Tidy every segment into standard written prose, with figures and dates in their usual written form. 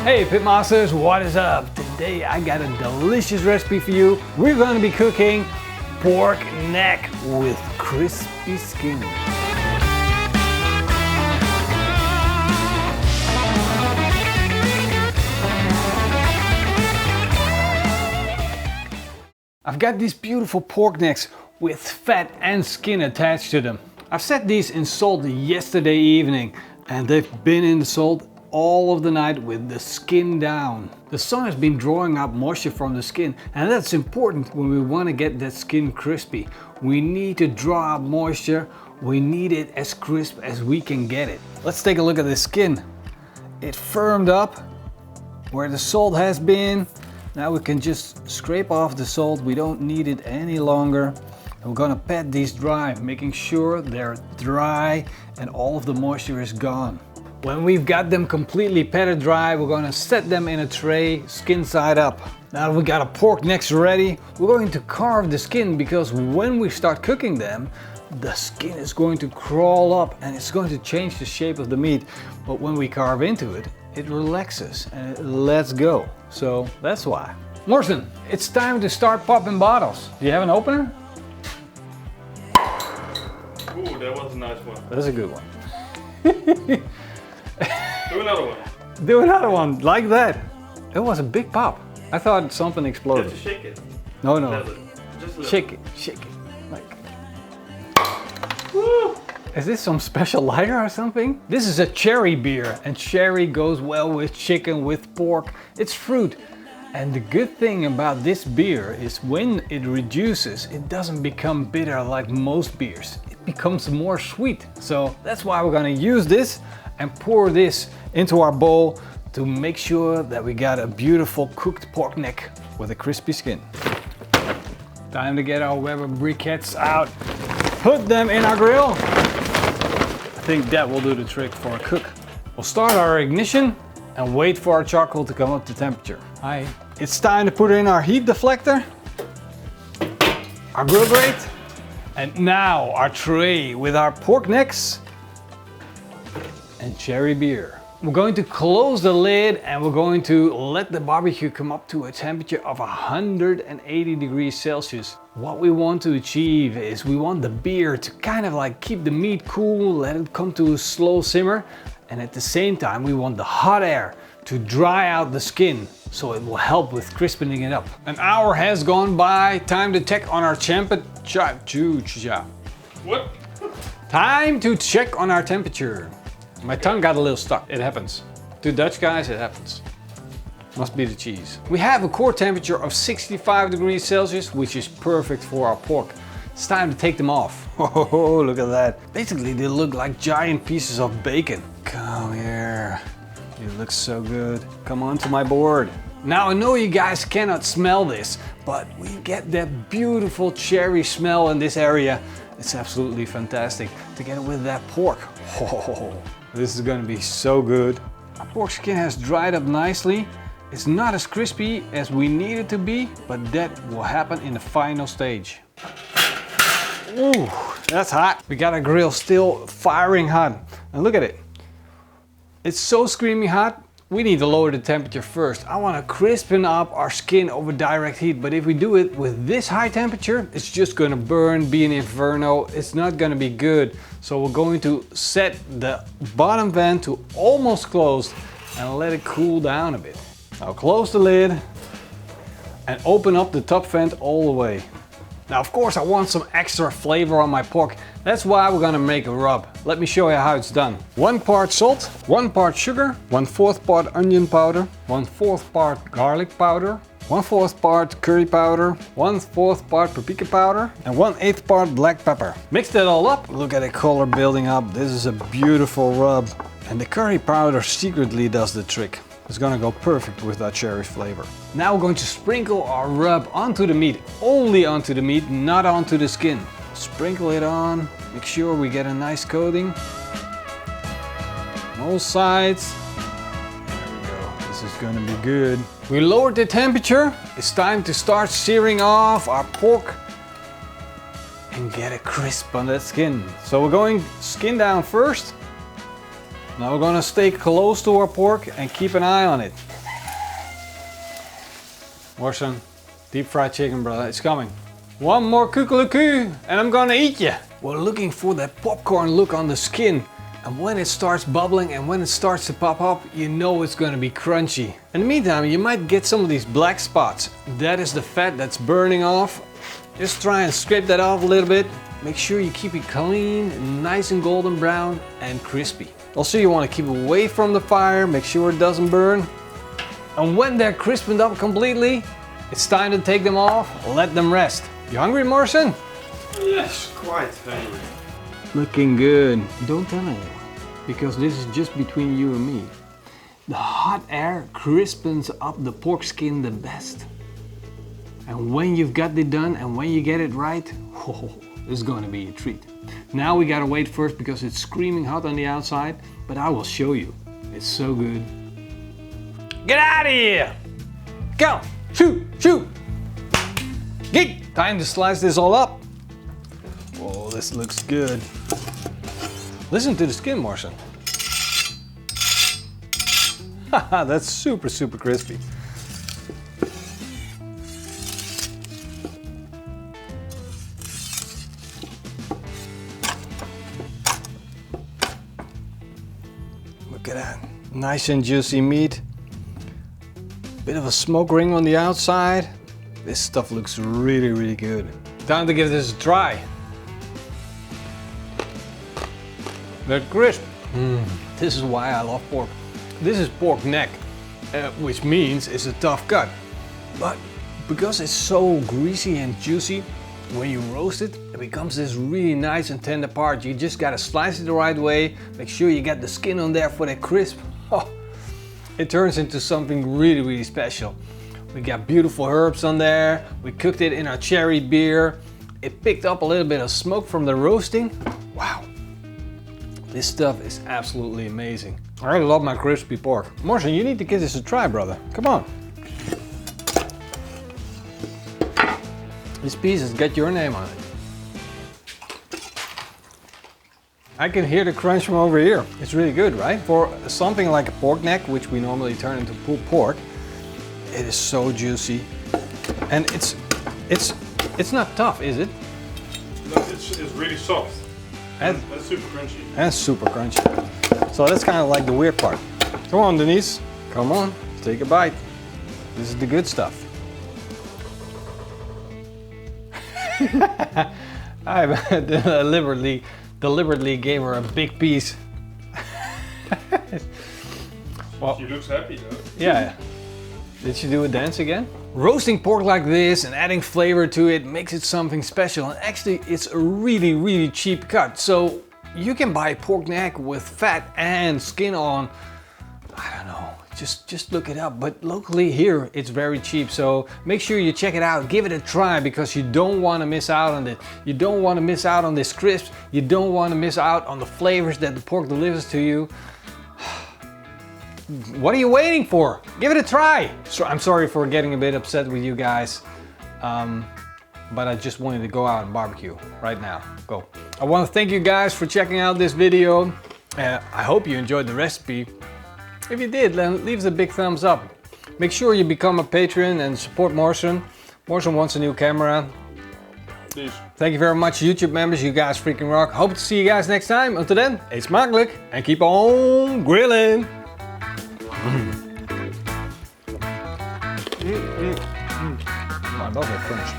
Hey Pitmasters, what is up? Today I got a delicious recipe for you. We're going to be cooking pork neck with crispy skin. I've got these beautiful pork necks with fat and skin attached to them. I've set these in salt yesterday evening and they've been in the salt all of the night with the skin down. The sun has been drawing up moisture from the skin, and that's important when we want to get that skin crispy. We need to draw up moisture. We need it as crisp as we can get it. Let's take a look at the skin. It firmed up where the salt has been. Now we can just scrape off the salt. We don't need it any longer. We're gonna pat these dry, making sure they're dry and all of the moisture is gone. When we've got them completely patted dry, we're going to set them in a tray, skin side up. Now that we got our pork necks ready, we're going to carve the skin, because when we start cooking them, the skin is going to crawl up and it's going to change the shape of the meat. But when we carve into it, it relaxes and it lets go. So that's why. Morrison, it's time to start popping bottles. Do you have an opener? Ooh, that was a nice one. That's a good one. Do another one. Do another one, like that. It was a big pop. I thought something exploded. Just shake it. No. Just a Shake it. Like. Woo! Is this some special lighter or something? This is a cherry beer, and cherry goes well with chicken, with pork. It's fruit. And the good thing about this beer is when it reduces, it doesn't become bitter like most beers. It becomes more sweet. So that's why we're gonna use this and pour this into our bowl to make sure that we got a beautiful cooked pork neck with a crispy skin. Time to get our Weber briquettes out. Put them in our grill. I think that will do the trick for a cook. We'll start our ignition and wait for our charcoal to come up to temperature. Hi. It's time to put in our heat deflector, our grill grate, and now our tray with our pork necks and cherry beer. We're going to close the lid and we're going to let the barbecue come up to a temperature of 180 degrees Celsius. What we want to achieve is we want the beer to kind of like keep the meat cool, let it come to a slow simmer, and at the same time we want the hot air to dry out the skin, so it will help with crispening it up. An hour has gone by. Time to check on our What? Time to check on our temperature. My tongue got a little stuck. It happens. To Dutch guys, it happens. Must be the cheese. We have a core temperature of 65 degrees Celsius, which is perfect for our pork. It's time to take them off. Oh, look at that. Basically, they look like giant pieces of bacon. Come here. It looks so good. Come onto my board. Now I know you guys cannot smell this, but we get that beautiful cherry smell in this area. It's absolutely fantastic together with that pork. Oh, this is gonna be so good. Our pork skin has dried up nicely. It's not as crispy as we need it to be, but that will happen in the final stage. Ooh, that's hot. We got our grill still firing hot. And look at it. It's so screaming hot, we need to lower the temperature first. I want to crispen up our skin over direct heat, but if we do it with this high temperature, it's just going to burn, be an inferno. It's not going to be good. So we're going to set the bottom vent to almost closed and let it cool down a bit. Now close the lid and open up the top vent all the way. Now of course I want some extra flavor on my pork. That's why we're gonna make a rub. Let me show you how it's done. 1 part salt, 1 part sugar, 1/4 part onion powder, 1/4 part garlic powder, 1/4 part curry powder, 1/4 part paprika powder, and 1/8 part black pepper. Mix that all up. Look at the color building up. This is a beautiful rub. And the curry powder secretly does the trick. It's gonna go perfect with that cherry flavor. Now we're going to sprinkle our rub onto the meat. Only onto the meat, not onto the skin. Sprinkle it on, make sure we get a nice coating. On all sides. There we go, this is gonna be good. We lowered the temperature. It's time to start searing off our pork and get a crisp on that skin. So we're going skin down first. Now we're gonna stay close to our pork and keep an eye on it. Morrison, deep fried chicken, brother, it's coming. One more kukulukuu and I'm gonna eat you. We're looking for that popcorn look on the skin. And when it starts bubbling and when it starts to pop up, you know it's gonna be crunchy. In the meantime, you might get some of these black spots. That is the fat that's burning off. Just try and scrape that off a little bit. Make sure you keep it clean, nice and golden brown and crispy. Also, you wanna keep away from the fire, make sure it doesn't burn. And when they're crispened up completely, it's time to take them off, let them rest. You hungry, Morrison? Yes, quite hungry. Looking good. Don't tell anyone, because this is just between you and me. The hot air crispens up the pork skin the best. And when you've got it done and when you get it right, oh, it's going to be a treat. Now we gotta wait first because it's screaming hot on the outside, but I will show you. It's so good. Get out of here! Go! Shoot! Shoot! Get! Time to slice this all up. Oh, this looks good. Listen to the skin, Morrison. Haha, that's super, super crispy. Look at that. Nice and juicy meat. Bit of a smoke ring on the outside. This stuff looks really, really good. Time to give this a try. They're crisp. This is why I love pork. This is pork neck, which means it's a tough cut. But because it's so greasy and juicy, when you roast it, it becomes this really nice and tender part. You just gotta slice it the right way. Make sure you get the skin on there for that crisp. Oh, it turns into something really, really special. We got beautiful herbs on there. We cooked it in our cherry beer. It picked up a little bit of smoke from the roasting. Wow. This stuff is absolutely amazing. I love my crispy pork. Morrison, you need to give this a try, brother. Come on. This piece has got your name on it. I can hear the crunch from over here. It's really good, right? For something like a pork neck, which we normally turn into pulled pork, it is so juicy. And it's not tough, is it? No, it's really soft. And That's super crunchy. And super crunchy. So that's kind of like the weird part. Come on, Denise. Come on, take a bite. This is the good stuff. I deliberately gave her a big piece. Well, She looks happy though. yeah. Did she do a dance again? Roasting pork like this and adding flavor to it makes it something special. And actually, it's a really, really cheap cut. So you can buy pork neck with fat and skin on. I don't know, just look it up. But locally here, it's very cheap. So make sure you check it out, give it a try, because you don't want to miss out on it. You don't want to miss out on this crisp. You don't want to miss out on the flavors that the pork delivers to you. What are you waiting for? Give it a try. So I'm sorry for getting a bit upset with you guys, but I just wanted to go out and barbecue right now. Go. I want to thank you guys for checking out this video. I hope you enjoyed the recipe. If you did, then leave us a big thumbs up. Make sure you become a patron and support Morrison. Morrison wants a new camera. Please. Thank you very much, YouTube members. You guys freaking rock. Hope to see you guys next time. Until then, eet smakelijk and keep on grilling. I love that crunch.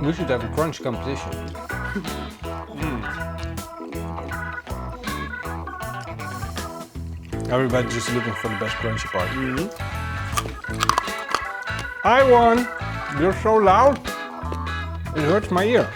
We should have a crunch competition. Everybody's just looking for the best crunchy part. I won! You're so loud, it hurts my ear.